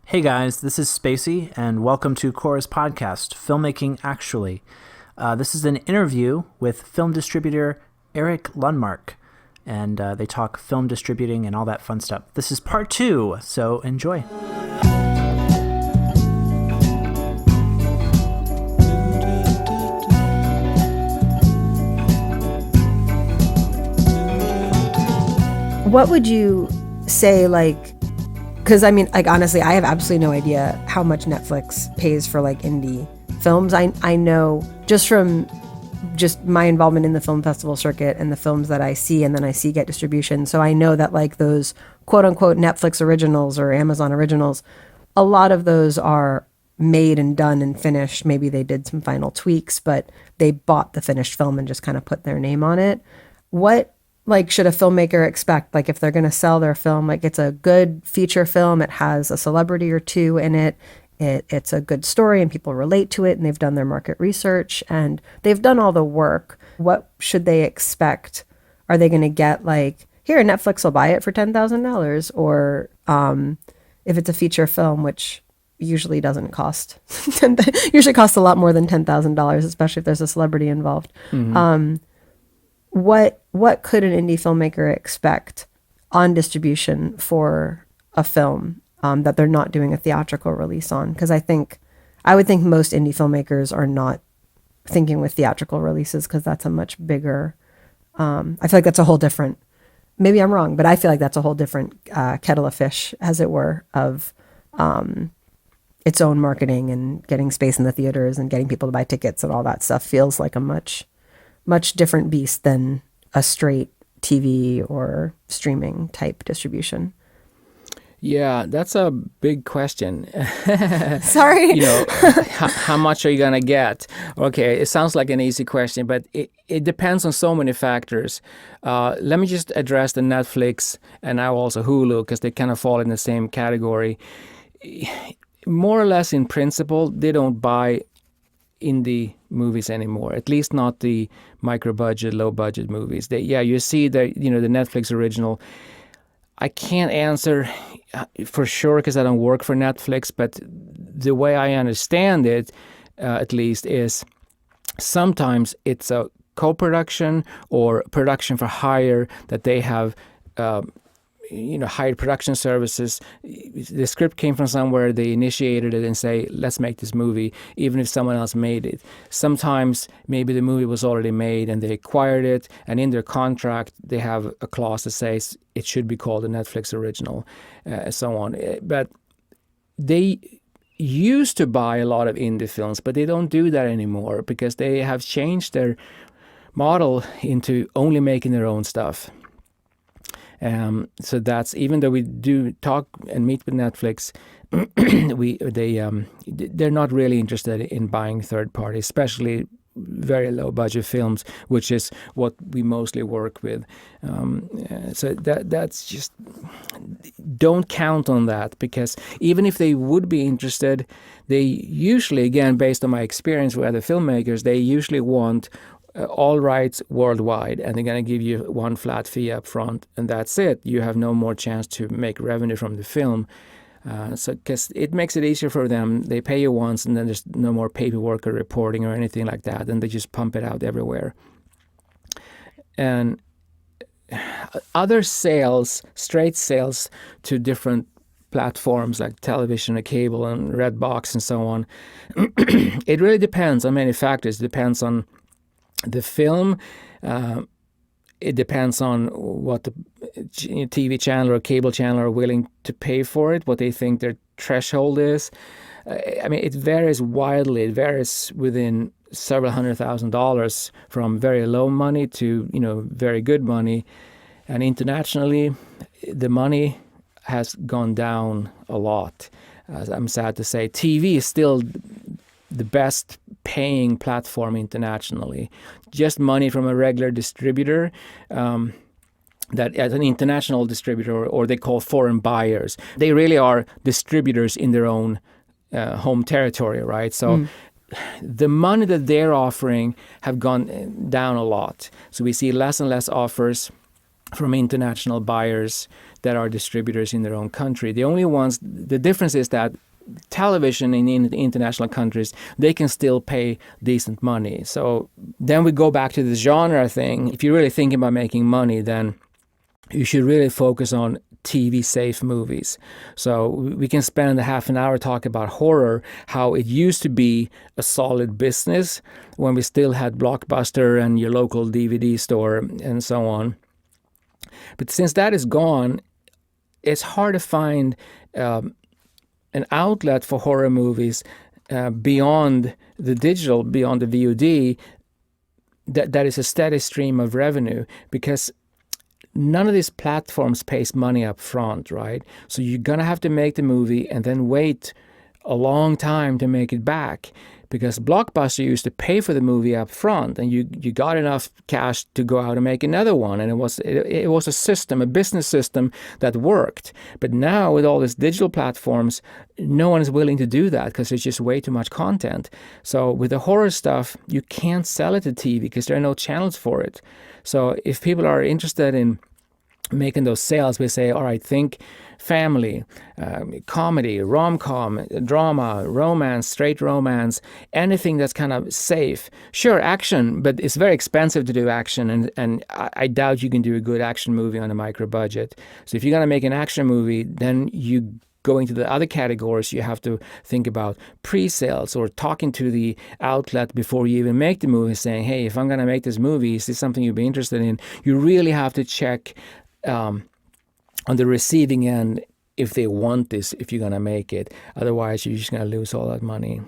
Hey guys, this is Spacey, and welcome to Koura's podcast, Filmmaking Actually. This is an interview with film distributor Eric Lundmark, and they talk film distributing and all that fun stuff. This is part 2, so enjoy. What would you say, because honestly, I have absolutely no idea how much Netflix pays for indie films. I know just from my involvement in the film festival circuit and the films that I see and then I see get distribution. So I know that those quote unquote Netflix originals or Amazon originals, a lot of those are made and done and finished. Maybe they did some final tweaks, but they bought the finished film and just kind of put their name on it. What should a filmmaker expect? If they're going to sell their film, it's a good feature film, it has a celebrity or two in it, it's a good story and people relate to it and they've done their market research and they've done all the work. What should they expect? Are they going to get here, Netflix will buy it for $10,000? Or if it's a feature film, which usually doesn't cost, usually costs a lot more than $10,000, especially if there's a celebrity involved. Mm-hmm. What could an indie filmmaker expect on distribution for a film that they're not doing a theatrical release on? Because I would think most indie filmmakers are not thinking with theatrical releases because that's a much bigger, I feel like that's a whole different, maybe I'm wrong, but I feel like that's a whole different kettle of fish, as it were, of its own marketing and getting space in the theaters and getting people to buy tickets and all that stuff feels like a much different beast than a straight TV or streaming type distribution. Yeah, that's a big question. Sorry. How much are you going to get? Okay, it sounds like an easy question, but it depends on so many factors. Let me just address the Netflix and now also Hulu, because they kind of fall in the same category. More or less in principle, they don't buy indie movies anymore, at least not the micro-budget, low-budget movies. You see the Netflix original. I can't answer for sure because I don't work for Netflix, but the way I understand it, at least, is sometimes it's a co-production or production for hire that they have hired production services. The script came from somewhere, they initiated it and say, let's make this movie, even if someone else made it. Sometimes maybe the movie was already made and they acquired it, and in their contract they have a clause that says it should be called a Netflix original, so on. But they used to buy a lot of indie films, but they don't do that anymore because they have changed their model into only making their own stuff. So that's, even though we do talk and meet with Netflix, they're not really interested in buying third party, especially very low budget films, which is what we mostly work with. So that's just, don't count on that, because even if they would be interested, they usually, again, based on my experience with other filmmakers, they usually want all rights worldwide, and they're going to give you one flat fee up front, and that's it. You have no more chance to make revenue from the film. So because it makes it easier for them. They pay you once, and then there's no more paperwork or reporting or anything like that, and they just pump it out everywhere. And other sales, straight sales to different platforms like television or cable and Redbox and so on, it really depends on many factors. It depends on the film, it depends on what the TV channel or cable channel are willing to pay for it, what they think their threshold is. It varies wildly. It varies within several $100,000 from very low money to very good money. And internationally, the money has gone down a lot. I'm sad to say, TV is still the best paying platform internationally. Just money from a regular distributor, that as an international distributor, or they call foreign buyers. They really are distributors in their own home territory, right? So the money that they're offering have gone down a lot. So we see less and less offers from international buyers that are distributors in their own country. The difference is that television in international countries, they can still pay decent money. So then we go back to the genre thing. If you're really thinking about making money, then you should really focus on TV-safe movies. So we can spend a half an hour talking about horror, how it used to be a solid business when we still had Blockbuster and your local DVD store and so on. But since that is gone, it's hard to find an outlet for horror movies beyond the digital, beyond the VOD, that is a steady stream of revenue, because none of these platforms pays money up front, right? So you're going to have to make the movie and then wait a long time to make it back, because Blockbuster used to pay for the movie up front, and you got enough cash to go out and make another one, and it was a system, a business system that worked. But now with all these digital platforms, no one is willing to do that because there's just way too much content. So with the horror stuff, you can't sell it to TV because there are no channels for it. So if people are interested in making those sales, we say, all right, think family, comedy, rom-com, drama, romance, straight romance, anything that's kind of safe. Sure, action, but it's very expensive to do action, and I doubt you can do a good action movie on a micro budget. So if you're going to make an action movie, then you go into the other categories. You have to think about pre-sales or talking to the outlet before you even make the movie, saying, hey, if I'm going to make this movie, is this something you'd be interested in? You really have to check on the receiving end if they want this, if you're going to make it. Otherwise, you're just going to lose all that money.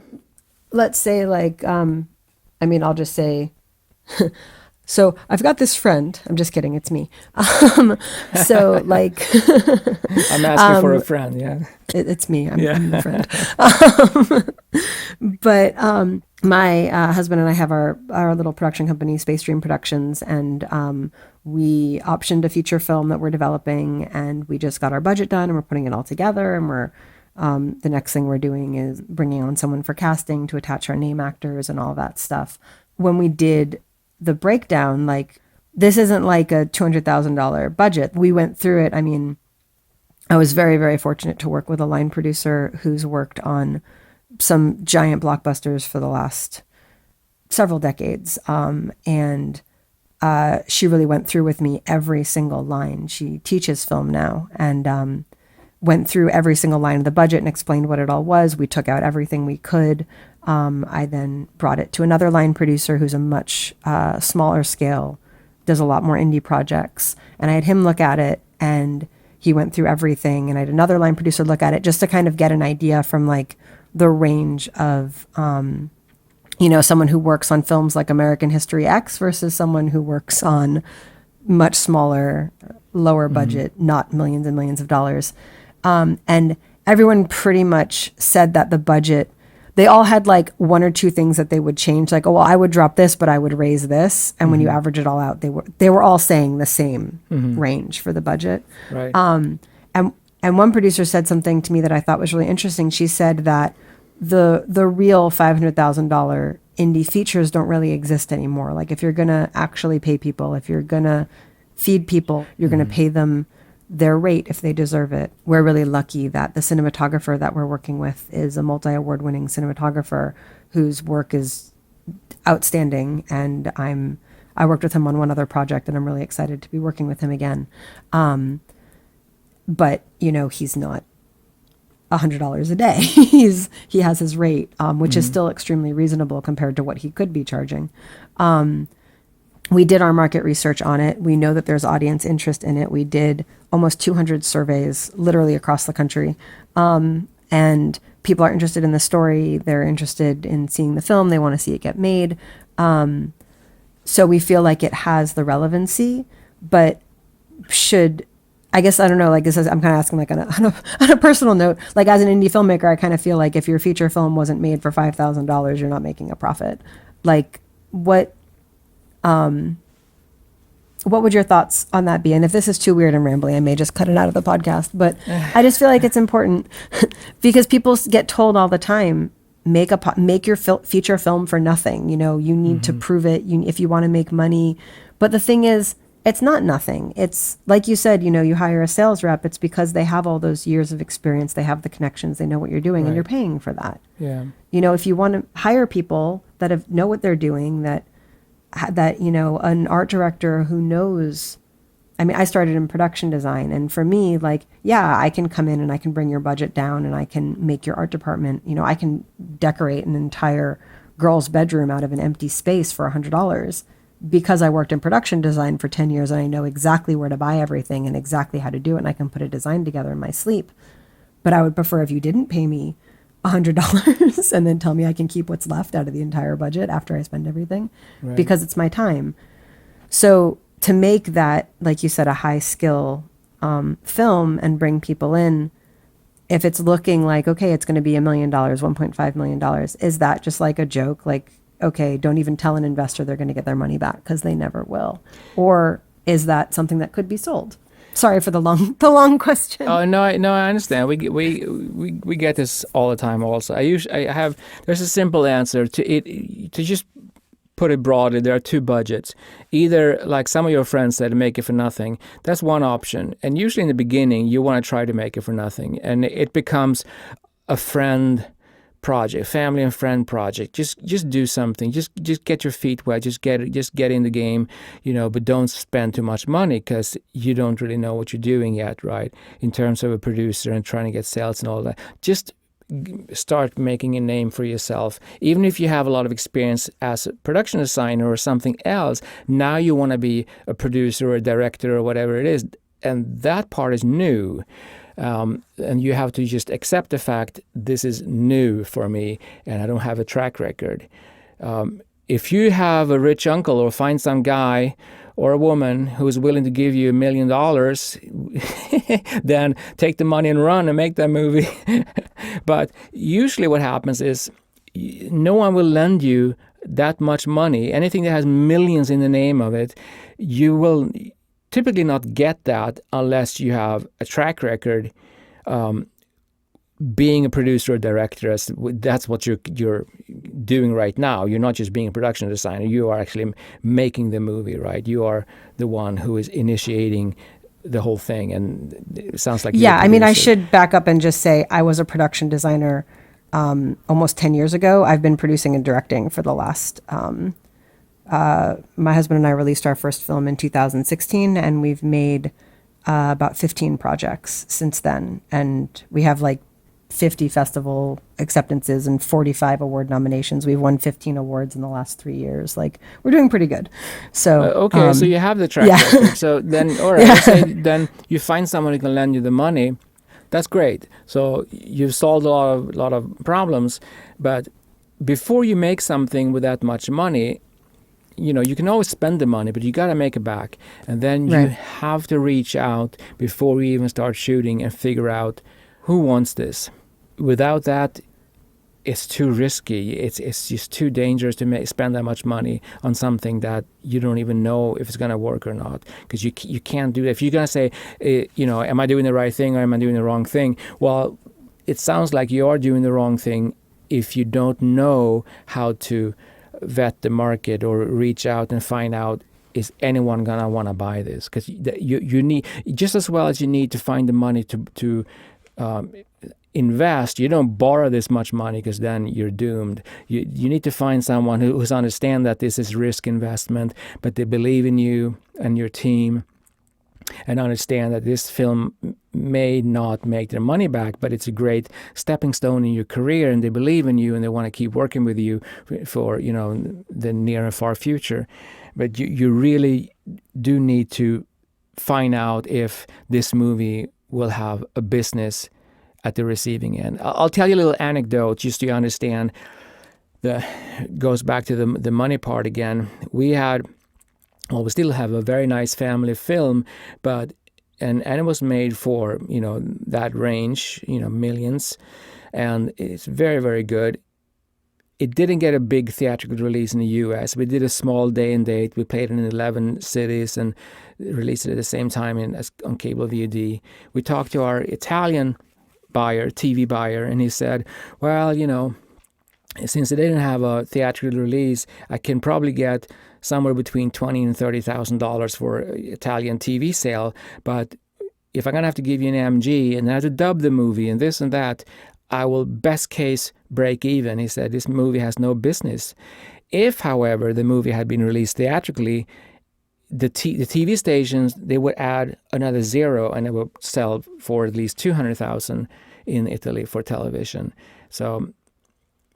Let's say I'll just say, so I've got this friend. I'm just kidding. It's me. So like, I'm asking for a friend. Yeah, it's me. I'm the friend. But my husband and I have our little production company, Space Dream Productions, and we optioned a feature film that we're developing, and we just got our budget done, and we're putting it all together, and we're the next thing we're doing is bringing on someone for casting to attach our name actors and all that stuff. When we did the breakdown, like, this isn't like a $200,000 budget. We went through it. I mean, I was very, very fortunate to work with a line producer who's worked on some giant blockbusters for the last several decades. And she really went through with me every single line. She teaches film now, and went through every single line of the budget and explained what it all was. We took out everything we could. I then brought it to another line producer who's a much smaller scale, does a lot more indie projects. And I had him look at it, and he went through everything. And I had another line producer look at it just to kind of get an idea from like the range of, someone who works on films like American History X versus someone who works on much smaller, lower budget, not millions and millions of dollars. And everyone pretty much said that the budget, they all had like one or two things that they would change. Like, oh, well, I would drop this, but I would raise this. And when you average it all out, they were all saying the same range for the budget. Right. And one producer said something to me that I thought was really interesting. She said that the real $500,000 indie features don't really exist anymore. Like, if you're going to actually pay people, if you're going to feed people, you're going to pay them their rate if they deserve it. We're really lucky that the cinematographer that we're working with is a multi-award winning cinematographer whose work is outstanding. And I worked with him on one other project, and I'm really excited to be working with him again. But he's not $100 a day. He has his rate, which is still extremely reasonable compared to what he could be charging. We did our market research on it. We know that there's audience interest in it. We did almost 200 surveys literally across the country. And people are interested in the story. They're interested in seeing the film. They want to see it get made. So we feel like it has the relevancy, but I guess, I don't know, like, this is, I'm kind of asking like on a personal note, like, as an indie filmmaker, I kind of feel like if your feature film wasn't made for $5,000, you're not making a profit. Like, what would your thoughts on that be? And if this is too weird and rambly, I may just cut it out of the podcast, but I just feel like it's important because people get told all the time, make your feature film for nothing. You need to prove it if you want to make money. But the thing is, it's not nothing. It's like you said, you hire a sales rep. It's because they have all those years of experience. They have the connections. They know what you're doing, and you're Right. paying for that. Yeah. If you want to hire people that know what they're doing, that an art director who knows. I mean, I started in production design, and for me, like, yeah, I can come in and I can bring your budget down, and I can make your art department. I can decorate an entire girl's bedroom out of an empty space for $100 because I worked in production design for 10 years and I know exactly where to buy everything and exactly how to do it, and I can put a design together in my sleep. But I would prefer if you didn't pay me $100 and then tell me I can keep what's left out of the entire budget after I spend everything, Right. because it's my time. So to make that, like you said, a high skill film and bring people in, if it's looking like, okay, it's going to be $1 million, $1.5 million, is that just like a joke? Like, okay, don't even tell an investor they're going to get their money back, because they never will. Or is that something that could be sold? Sorry for the long question. Oh no, I understand. We get this all the time. Also, there's a simple answer to it. To just put it broadly, there are two budgets. Either, like some of your friends said, make it for nothing. That's one option. And usually in the beginning, you want to try to make it for nothing, and it becomes a friend project, family and friend project. Just do something. Just get your feet wet. Just get in the game, But don't spend too much money, because you don't really know what you're doing yet, right? In terms of a producer and trying to get sales and all that. Just start making a name for yourself. Even if you have a lot of experience as a production designer or something else, now you want to be a producer or a director or whatever it is, and that part is new. And you have to just accept the fact, this is new for me and I don't have a track record. If you have a rich uncle, or find some guy or a woman who's willing to give you $1 million, then take the money and run and make that movie. But usually what happens is no one will lend you that much money. Anything that has millions in the name of it, you will typically not get that unless you have a track record being a producer or director. That's what you're doing right now. You're not just being a production designer. You are actually making the movie, right? You are the one who is initiating the whole thing, and it sounds like yeah. I mean, I should back up and just say I was a production designer almost 10 years ago. I've been producing and directing for the last. My husband and I released our first film in 2016, and we've made about 15 projects since then, and we have like 50 festival acceptances and 45 award nominations. We've won 15 awards in the last 3 years. Like, we're doing pretty good. So okay, so you have the track record. So then, all right, let's say then you find someone who can lend you the money. That's great. So you've solved a lot of problems. But before you make something with that much money, you can always spend the money, but you got to make it back. And then you have to reach out before you even start shooting and figure out who wants this. Without that, it's too risky. It's just too dangerous to spend that much money on something that you don't even know if it's going to work or not. Because you can't do that. If you're going to say, am I doing the right thing or am I doing the wrong thing? Well, it sounds like you are doing the wrong thing if you don't know how to vet the market or reach out and find out, is anyone gonna want to buy this? Because you need, just as well as you need to find the money to invest. You don't borrow this much money, because then you're doomed. You need to find someone who's understand that this is risk investment, but they believe in you and your team, and understand that this film may not make their money back, but it's a great stepping stone in your career, and they believe in you and they want to keep working with you for the near and far future. But you really do need to find out if this movie will have a business at the receiving end. I'll tell you a little anecdote just so you understand. Goes back to the money part again. We still have a very nice family film, and it was made for that range, millions, and it's very, very good. It didn't get a big theatrical release in the U.S. We did a small day and date. We played in 11 cities and released it at the same time on cable VOD. We talked to our Italian TV buyer, and he said, well, since they didn't have a theatrical release, I can probably get somewhere between $20,000 and $30,000 for Italian TV sale. But if I'm going to have to give you an MG and I have to dub the movie and this and that, I will best case break even. He said this movie has no business. If, however, the movie had been released theatrically, the TV stations, they would add another zero and it would sell for at least 200,000 in Italy for television. So,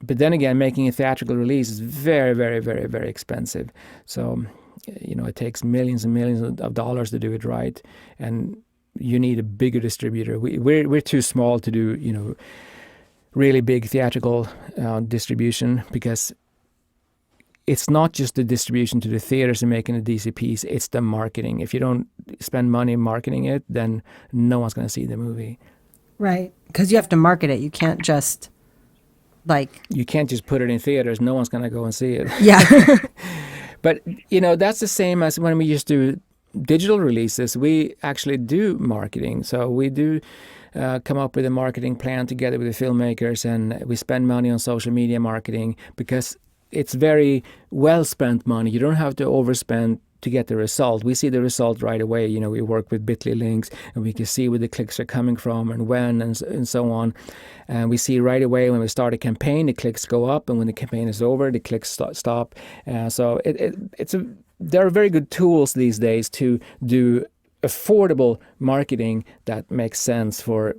but then again, making a theatrical release is very, very, very, very expensive. So, it takes millions and millions of dollars to do it right. And you need a bigger distributor. We're too small to do, really big theatrical distribution, because it's not just the distribution to the theaters and making the DCPs, it's the marketing. If you don't spend money marketing it, then no one's going to see the movie. Right. Because you have to market it. You can't just You can't just put it in theaters. No one's going to go and see it. Yeah. But, that's the same as when we used to digital releases. We actually do marketing. So we do come up with a marketing plan together with the filmmakers, and we spend money on social media marketing because it's very well spent money. You don't have to overspend to get the result. We see the result right away. We work with Bitly links, and we can see where the clicks are coming from and when and so on. And we see right away when we start a campaign, the clicks go up, and when the campaign is over, the clicks stop. So there are very good tools these days to do affordable marketing that makes sense for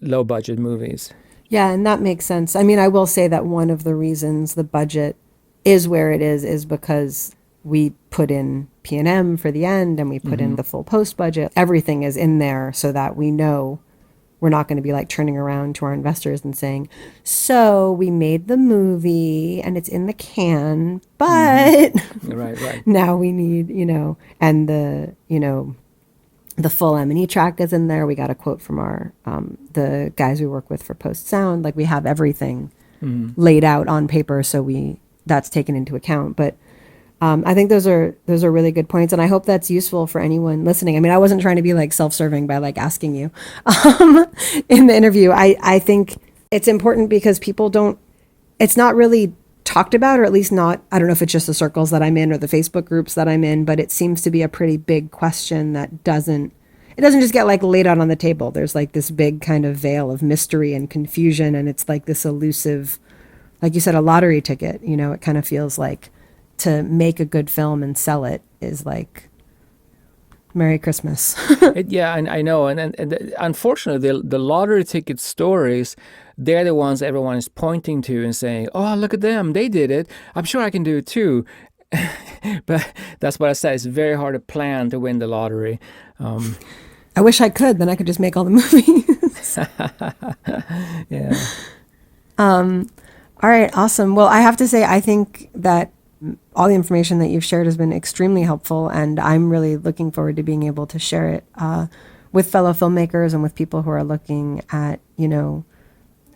low budget movies. Yeah, and that makes sense. I mean, I will say that one of the reasons the budget is where it is because we put in P&M for the end, and we put in the full post budget. Everything is in there so that we know we're not going to be turning around to our investors and saying, so we made the movie and it's in the can, but right. now we need, and the full M&E track is in there. We got a quote from our the guys we work with for post sound. We have everything laid out on paper, so that's taken into account. But I think those are really good points, and I hope that's useful for anyone listening. I mean, I wasn't trying to be self-serving by asking you in the interview. I think it's important because it's not really talked about, or at least not, I don't know if it's just the circles that I'm in or the Facebook groups that I'm in, but it seems to be a pretty big question that doesn't just get laid out on the table. There's this big kind of veil of mystery and confusion, and it's this elusive, like you said, a lottery ticket. It kind of feels like to make a good film and sell it is Merry Christmas. Yeah, and I know. And unfortunately, the lottery ticket stories, they're the ones everyone is pointing to and saying, oh, look at them. They did it. I'm sure I can do it too. But that's what I said. It's very hard to plan to win the lottery. I wish I could. Then I could just make all the movies. Yeah. All right. Awesome. Well, I have to say, I think that all the information that you've shared has been extremely helpful, and I'm really looking forward to being able to share it with fellow filmmakers and with people who are looking at,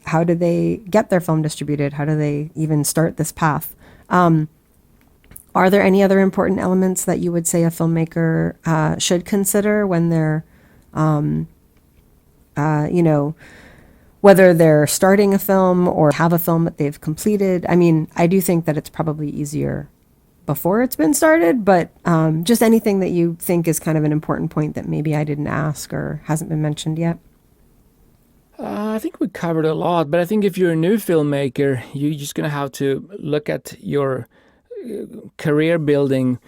how do they get their film distributed? How do they even start this path? Are there any other important elements that you would say a filmmaker should consider when they're, whether they're starting a film or have a film that they've completed? I mean, I do think that it's probably easier before it's been started, but just anything that you think is kind of an important point that maybe I didn't ask or hasn't been mentioned yet. I think we covered a lot, but I think if you're a new filmmaker, you're just going to have to look at your career building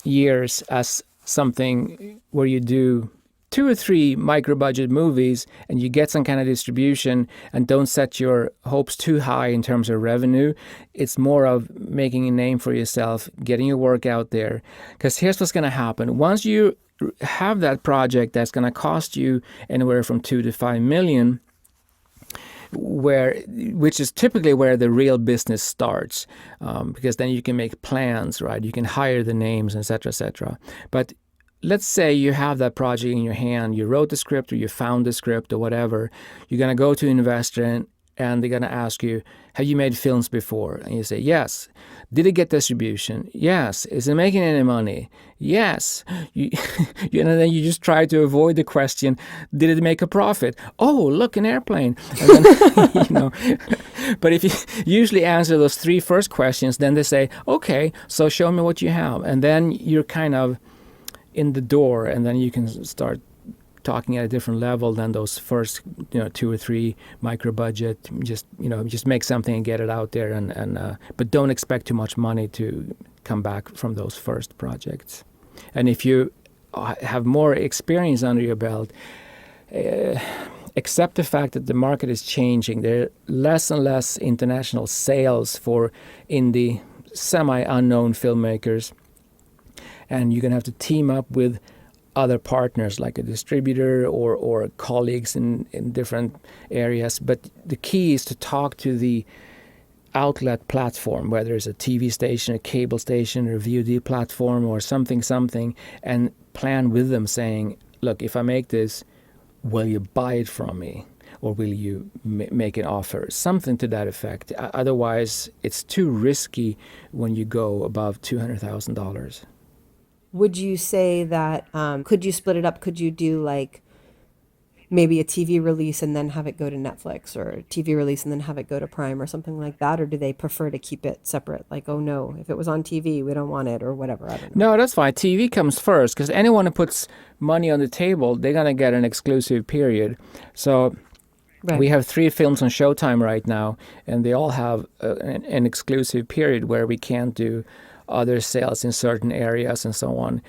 years as something where you do 2 or 3 micro-budget movies and you get some kind of distribution, and don't set your hopes too high in terms of revenue. It's more of making a name for yourself, getting your work out there. Because here's what's going to happen. Once you have that project that's going to cost you anywhere from 2 to 5 million, which is typically where the real business starts, because then you can make plans, right? You can hire the names, etc., etc. But let's say you have that project in your hand, you wrote the script or you found the script or whatever. You're going to go to an investor and they're going to ask you, have you made films before? And you say, yes. Did it get distribution? Yes. Is it making any money? Yes. And then you just try to avoid the question, did it make a profit? Oh, look, an airplane. And then, But if you usually answer those three first questions, then they say, okay, so show me what you have. And then you're kind of in the door, and then you can start talking at a different level than those first, 2 or 3 micro budget. Just make something and get it out there, but don't expect too much money to come back from those first projects. And if you have more experience under your belt, accept the fact that the market is changing. There are less and less international sales for indie, semi-unknown filmmakers, and you're going to have to team up with other partners like a distributor or colleagues in different areas. But the key is to talk to the outlet platform, whether it's a TV station, a cable station, or a VOD platform, or something, and plan with them saying, look, if I make this, will you buy it from me? Or will you make an offer? Something to that effect. Otherwise, it's too risky when you go above $200,000. Would you say that, could you split it up? Could you do like maybe a TV release and then have it go to Netflix, or a TV release and then have it go to Prime or something like that? Or do they prefer to keep it separate? Like, oh no, if it was on TV, we don't want it, or whatever. I don't know. No, that's fine. TV comes first, because anyone who puts money on the table, they're going to get an exclusive period. So Right. we have 3 films on Showtime right now, and they all have an exclusive period where we can't do other sales in certain areas and so on.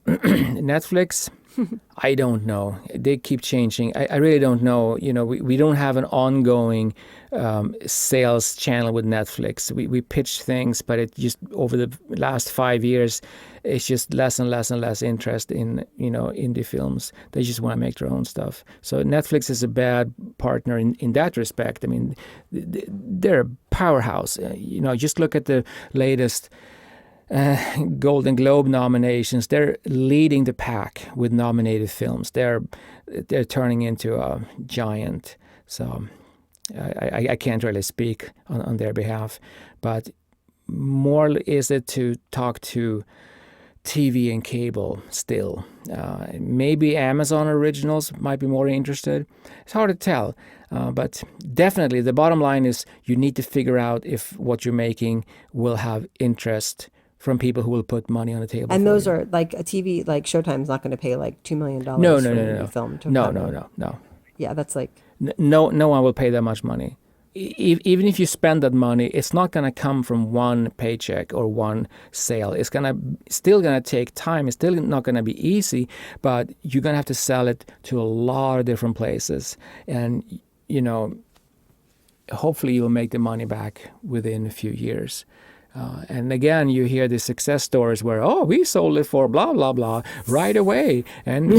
Netflix, I don't know. They keep changing. I really don't know. We don't have an ongoing sales channel with Netflix. We pitch things, but it just over the last 5 years, it's just less and less and less interest in indie films. They just want to make their own stuff. So Netflix is a bad partner in that respect. I mean, they're a powerhouse. Just look at the latest Golden Globe nominations. They're leading the pack with nominated films. They're turning into a giant. So I can't really speak on their behalf, but more is it to talk to TV and cable still. Maybe Amazon Originals might be more interested. It's hard to tell, but definitely the bottom line is you need to figure out if what you're making will have interest from people who will put money on the table. And for those you. are like a TV, like Showtime's not going to pay like $2 million No, for a film. No. Yeah, that's like... No one will pay that much money. Even if you spend that money, it's not going to come from one paycheck or one sale. It's still going to take time. It's still not going to be easy, but you're going to have to sell it to a lot of different places. And, hopefully you'll make the money back within a few years. And again, you hear the success stories where, we sold it for blah, blah, blah right away. And,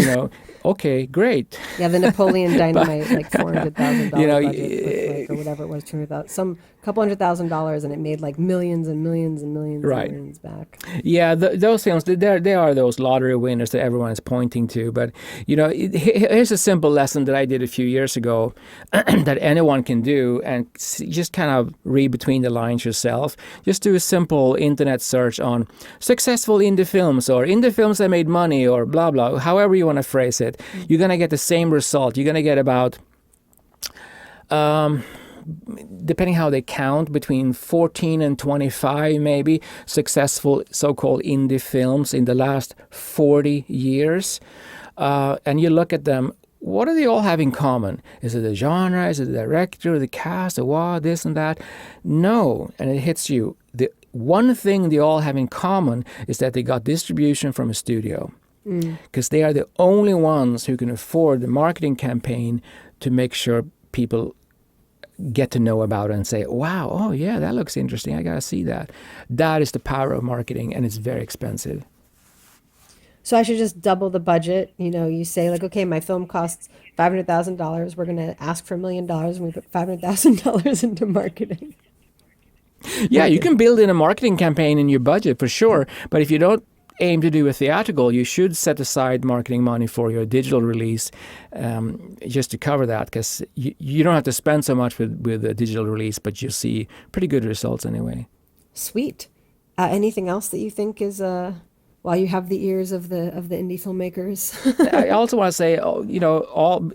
okay, great. Yeah, the Napoleon Dynamite, like $400,000 budget, or whatever it was, $200,000, some couple $100,000, and it made like millions and millions and millions right. and millions back. Yeah, those films, they are those lottery winners that everyone is pointing to. But, here's a simple lesson that I did a few years ago that anyone can do, and just kind of read between the lines yourself. Just do a simple internet search on successful indie films or indie films that made money or blah, blah, however you want to phrase it. You're going to get the same result. You're going to get about, depending how they count, between 14 and 25 maybe successful so-called indie films in the last 40 years. And you look at them, what do they all have in common? Is it the genre? Is it the director, the cast, the what, this and that? No, and it hits you. The one thing they all have in common is that they got distribution from a studio, because they are the only ones who can afford the marketing campaign to make sure people get to know about it and say, wow, oh yeah, that looks interesting. I got to see that. That is the power of marketing, and it's very expensive. So I should just double the budget. You say like, okay, my film costs $500,000. We're going to ask for $1 million, and we put $500,000 into marketing. Yeah, you can build in a marketing campaign in your budget for sure. But if you don't aim to do a theatrical, you should set aside marketing money for your digital release, just to cover that, because you don't have to spend so much with a digital release, but you'll see pretty good results anyway. Sweet. Anything else that you think is... while you have the ears of the indie filmmakers? I also want to say,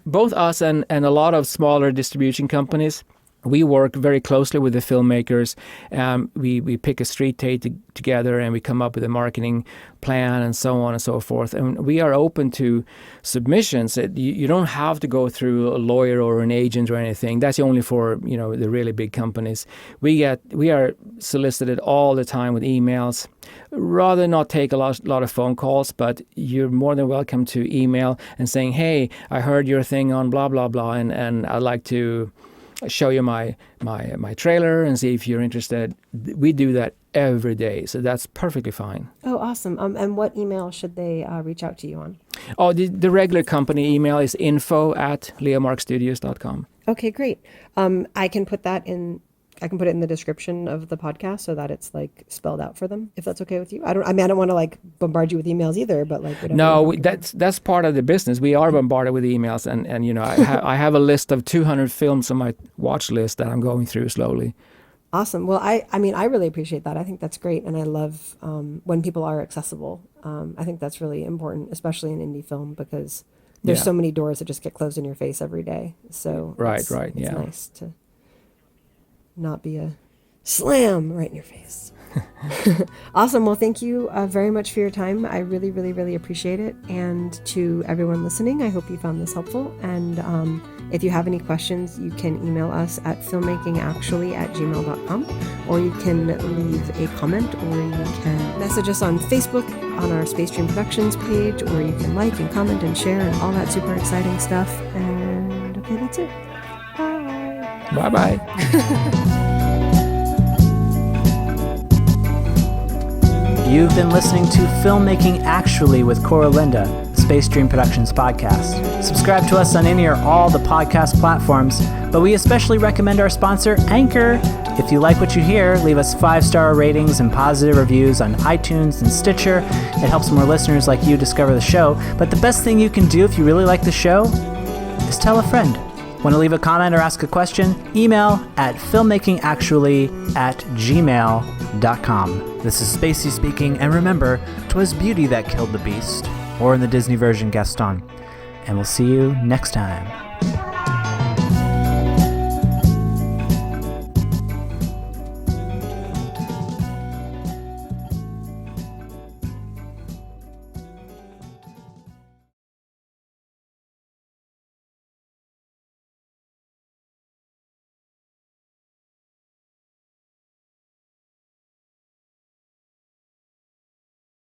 both us and a lot of smaller distribution companies, we work very closely with the filmmakers. We pick a street date together, and we come up with a marketing plan and so on and so forth. And we are open to submissions. You don't have to go through a lawyer or an agent or anything. That's only for the really big companies. We are solicited all the time with emails. Rather not take a lot of phone calls, but you're more than welcome to email and saying, hey, I heard your thing on blah blah blah, and I'd like to show you my trailer and see if you're interested. We do that every day, so that's perfectly fine. Oh, awesome. And what email should they reach out to you on? Oh, the regular company email is info@leomarkstudios.com. Okay, great. I can put that in. I can put it in the description of the podcast so that it's like spelled out for them, if that's okay with you. I don't want to like bombard you with emails either, but like whatever. No, that's part of the business. We are bombarded with emails, and I have a list of 200 films on my watch list that I'm going through slowly. Awesome. Well, I really appreciate that. I think that's great, and I love when people are accessible. I think that's really important, especially in indie film, because there's so many doors that just get closed in your face every day. So it's nice to not be a slam right in your face. Awesome. Well, thank you very much for your time. I really, really, really appreciate it. And to everyone listening, I hope you found this helpful. And if you have any questions, you can email us at filmmakingactually@gmail.com, or you can leave a comment, or you can message us on Facebook on our Space Dream Productions page, or you can like and comment and share and all that super exciting stuff. And okay, that's it. Bye. Bye-bye. You've been listening to Filmmaking Actually with Koura Linda, Space Dream Productions podcast. Subscribe to us on any or all the podcast platforms, but we especially recommend our sponsor, Anchor. If you like what you hear, leave us 5-star ratings and positive reviews on iTunes and Stitcher. It helps more listeners like you discover the show. But the best thing you can do if you really like the show is tell a friend. Want to leave a comment or ask a question? Email at filmmakingactually@gmail.com. This is Spacey speaking, and remember, 'twas beauty that killed the beast, or in the Disney version, Gaston. And we'll see you next time.